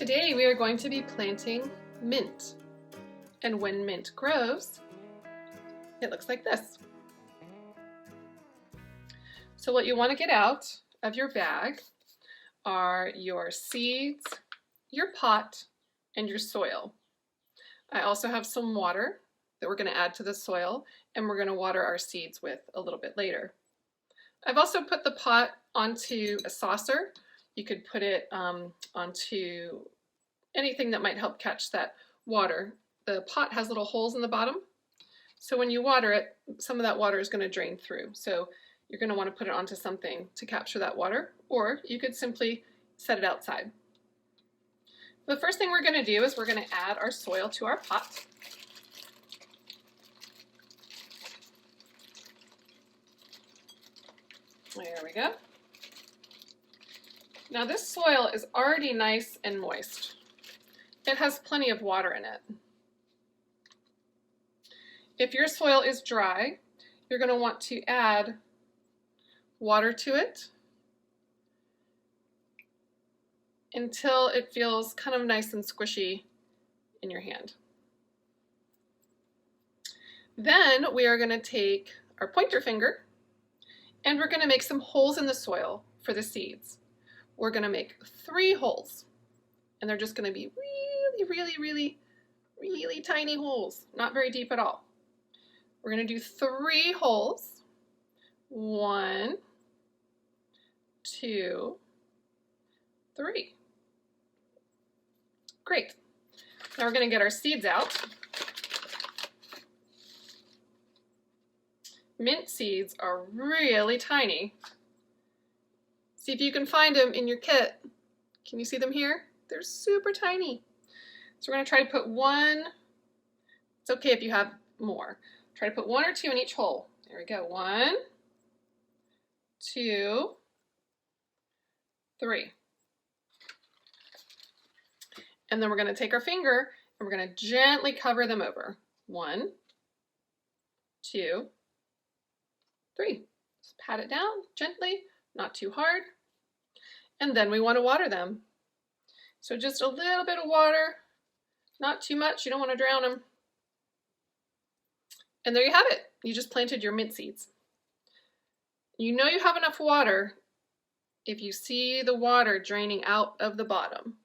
Today we are going to be planting mint. And when mint grows, it looks like this. So what you want to get out of your bag are your seeds, your pot, and your soil. I also have some water that we're going to add to the soil, and we're going to water our seeds with a little bit later. I've also put the pot onto a saucer. You could put it onto anything that might help catch that water. The pot has little holes in the bottom, so when you water it, some of that water is going to drain through. So you're going to want to put it onto something to capture that water, or you could simply set it outside. The first thing we're going to do is we're going to add our soil to our pot. There we go. Now this soil is already nice and moist. It has plenty of water in it. If your soil is dry, you're going to want to add water to it until it feels kind of nice and squishy in your hand. Then we are going to take our pointer finger and we're going to make some holes in the soil for the seeds. We're going to make 3 holes, and they're just going to be really tiny holes, not very deep at all. We're going to do 3 holes. 1, 2, 3. Great. Now we're going to get our seeds out. Mint seeds are really tiny. See if you can find them in your kit. Can you see them here? They're super tiny. So we're going to try to put 1. It's okay if you have more. Try to put 1 or 2 in each hole. There we go. 1, 2, 3. And then we're going to take our finger and we're going to gently cover them over. 1, 2, 3. Just pat it down gently, not too hard. And then we want to water them. So just a little bit of water, not too much. You don't want to drown them. And there you have it. You just planted your mint seeds. You know you have enough water if you see the water draining out of the bottom.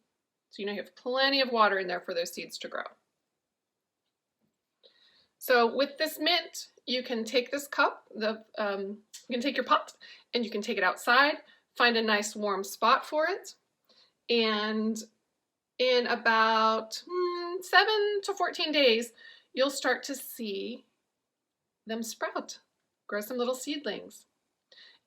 So you know you have plenty of water in there for those seeds to grow. So with this mint, you can take this cup, you can take your pot and you can take it outside, find a nice warm spot for it, and in about 7 to 14 days, you'll start to see them sprout, grow some little seedlings.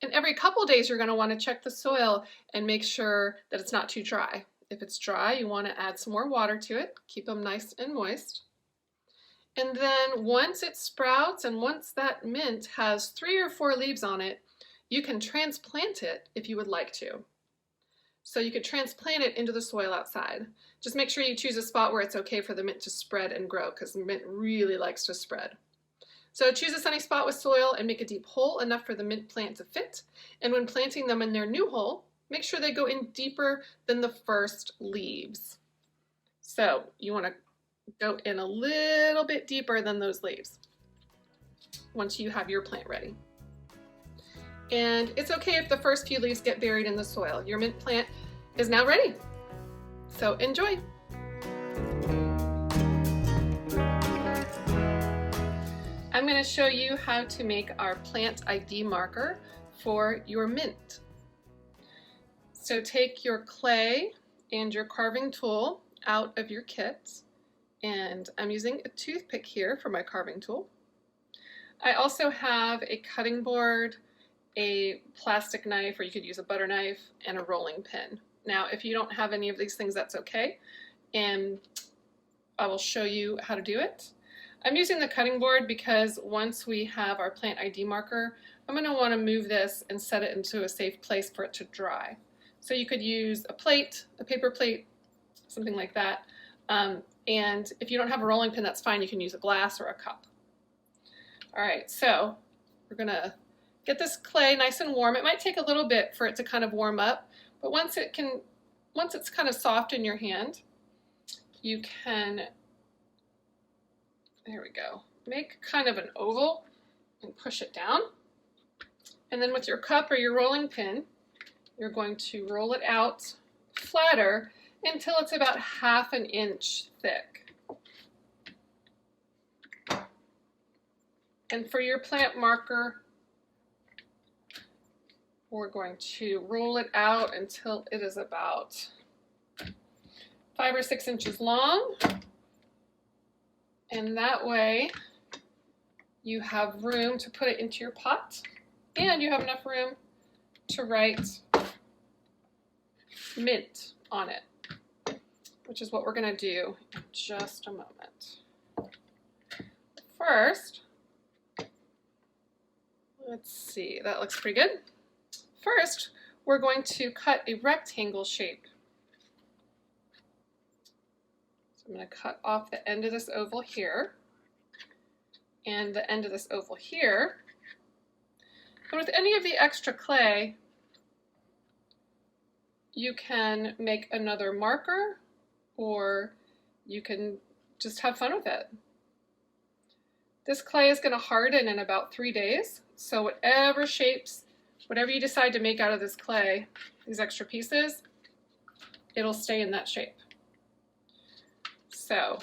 And every couple days, you're going to want to check the soil and make sure that it's not too dry. If it's dry, you want to add some more water to it, keep them nice and moist. And then once it sprouts and once that mint has 3 or 4 leaves on it, you can transplant it if you would like to. So you could transplant it into the soil outside. Just make sure you choose a spot where it's okay for the mint to spread and grow, because mint really likes to spread. So choose a sunny spot with soil and make a deep hole enough for the mint plant to fit. And when planting them in their new hole, make sure they go in deeper than the first leaves. So you want to go in a little bit deeper than those leaves once you have your plant ready. And it's okay if the first few leaves get buried in the soil. Your mint plant is now ready. So enjoy. I'm going to show you how to make our plant ID marker for your mint. So take your clay and your carving tool out of your kit. And I'm using a toothpick here for my carving tool. I also have a cutting board, a plastic knife, or you could use a butter knife, and a rolling pin. Now, if you don't have any of these things, that's okay. And I will show you how to do it. I'm using the cutting board because once we have our plant ID marker, I'm going to want to move this and set it into a safe place for it to dry. So you could use a plate, a paper plate, something like that. And if you don't have a rolling pin, that's fine. You can use a glass or a cup. All right, so we're going to get this clay nice and warm. It might take a little bit for it to kind of warm up, but once it can once it's kind of soft in your hand, you can, there we go, make kind of an oval and push it down. And then with your cup or your rolling pin, you're going to roll it out flatter until it's about 1/2 inch thick. And for your plant marker, we're going to roll it out until it is about 5 or 6 inches long. And that way you have room to put it into your pot, and you have enough room to write mint on it, which is what we're going to do in just a moment. First, let's see, that looks pretty good. First, we're going to cut a rectangle shape. So I'm going to cut off the end of this oval here and the end of this oval here. And with any of the extra clay, you can make another marker, or you can just have fun with it. This clay is going to harden in about 3 days, so whatever shapes, whatever you decide to make out of this clay, these extra pieces, it'll stay in that shape. So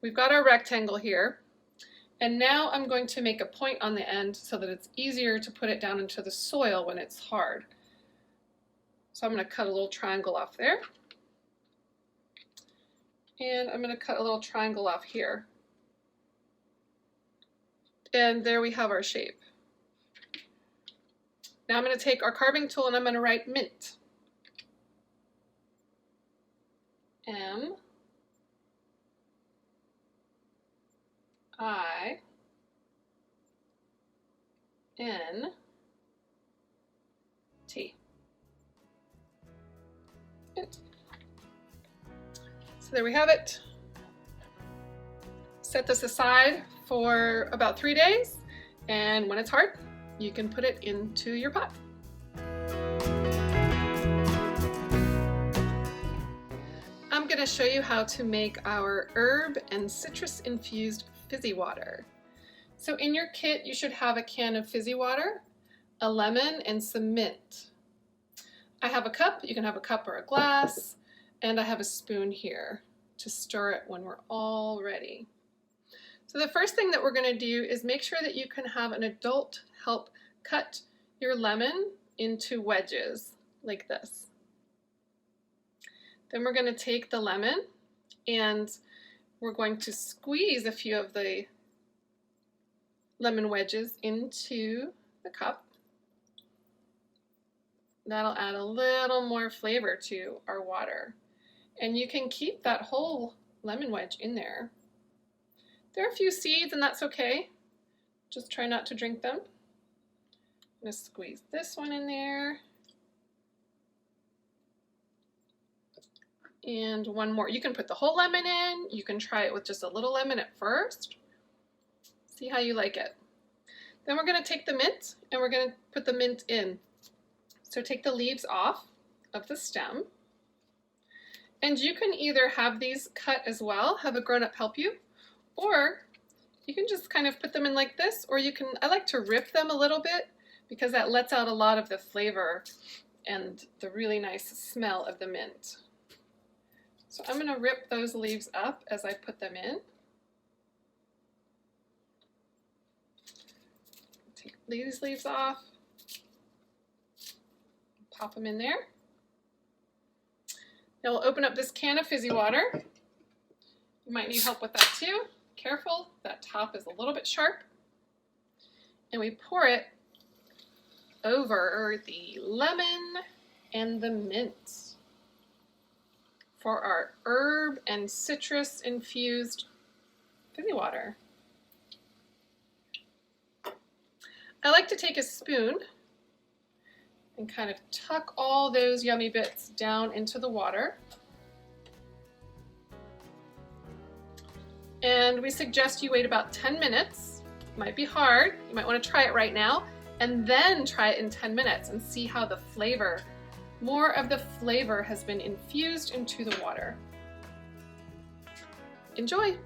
we've got our rectangle here, and now I'm going to make a point on the end so that it's easier to put it down into the soil when it's hard. So I'm going to cut a little triangle off there, and I'm going to cut a little triangle off here. And there we have our shape. Now I'm going to take our carving tool and I'm going to write mint. M-I-N-T. Mint. So there we have it. Set this aside for about 3 days, and when it's hard, you can put it into your pot. I'm going to show you how to make our herb and citrus infused fizzy water. So in your kit, you should have a can of fizzy water, a lemon, and some mint. I have a cup, you can have a cup or a glass, and I have a spoon here to stir it when we're all ready. So the first thing that we're going to do is make sure that you can have an adult help cut your lemon into wedges like this. Then we're going to take the lemon and we're going to squeeze a few of the lemon wedges into the cup. That'll add a little more flavor to our water. And you can keep that whole lemon wedge in there. There are a few seeds, and that's okay. Just try not to drink them. I'm going to squeeze this one in there. And one more. You can put the whole lemon in. You can try it with just a little lemon at first. See how you like it. Then we're going to take the mint, and we're going to put the mint in. So take the leaves off of the stem. And you can either have these cut as well, have a grown-up help you, or you can just kind of put them in like this, or you can, I like to rip them a little bit because that lets out a lot of the flavor and the really nice smell of the mint. So I'm going to rip those leaves up as I put them in. Take these leaves off, pop them in there. Now we'll open up this can of fizzy water. You might need help with that too. Careful, that top is a little bit sharp. And we pour it over the lemon and the mint for our herb and citrus infused fizzy water. I like to take a spoon and kind of tuck all those yummy bits down into the water. And we suggest you wait about 10 minutes. It might be hard. You might want to try it right now and then try it in 10 minutes and see how the flavor more of the flavor has been infused into the water. Enjoy!